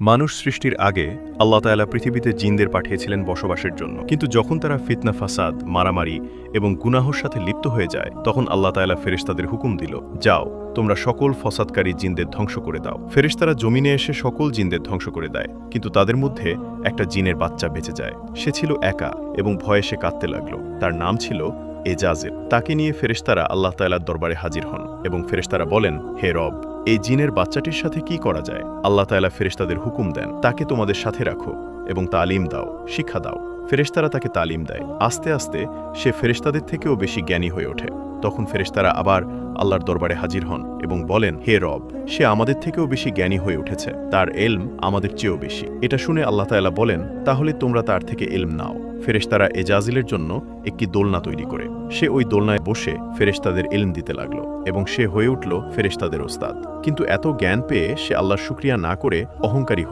মানুষ সৃষ্টির আগে আল্লাহ তাআলা পৃথিবীতে জিনদের পাঠিয়েছিলেন বসবাসের জন্য, কিন্তু যখন তারা ফিতনা, ফাসাদ, মারামারি এবং গুনাহর সাথে লিপ্ত হয়ে যায়, তখন আল্লাহ তাআলা ফেরেশতাদের হুকুম দিল, যাও তোমরা সকল ফসাদকারী জিনদের ধ্বংস করে দাও। ফেরেশতারা জমিনে এসে সকল জিনদের ধ্বংস করে দেয়, কিন্তু তাদের মধ্যে একটা জিনের বাচ্চা বেঁচে যায়। সে ছিল একা এবং ভয়ে সে কাঁদতে লাগলো। তার নাম ছিল এজাজেল। তাকে নিয়ে ফেরেশতারা আল্লাহ তাআলার দরবারে হাজির হন এবং ফেরেশতারা বলেন, হে রব, এই জিনের বাচ্চাটির সাথে কি করা যায়? আল্লাহ তাআলা ফেরেশতাদের হুকুম দেন, তাকে তোমাদের সাথে রাখো এবং তালিম দাও, শিক্ষা দাও। ফেরেশতারা তাকে তালিম দেয়। আস্তে আস্তে সে ফেরেশতাদের থেকেও বেশি জ্ঞানী হয়ে ওঠে। তখন ফেরেশতারা আবার আল্লাহর দরবারে হাজির হন এবং বলেন, হে রব, সে আমাদের থেকেও বেশি জ্ঞানী হয়ে উঠেছে, তার এলম আমাদের চেয়েও বেশি। এটা শুনে আল্লাহ তাআলা বলেন, তাহলে তোমরা তার থেকে এলম নাও। ফেরেশতারা এজাজিলের জন্য একটি দোলনা তৈরি করে সে ওই দোলনায় বসে ফেরেশতাদের ইলম দিতে লাগলো এবং সে হয়ে উঠল ফেরেশতাদের ওস্তাদ। কিন্তু এত জ্ঞান পেয়ে সে আল্লাহর শুকরিয়া না করে অহংকারী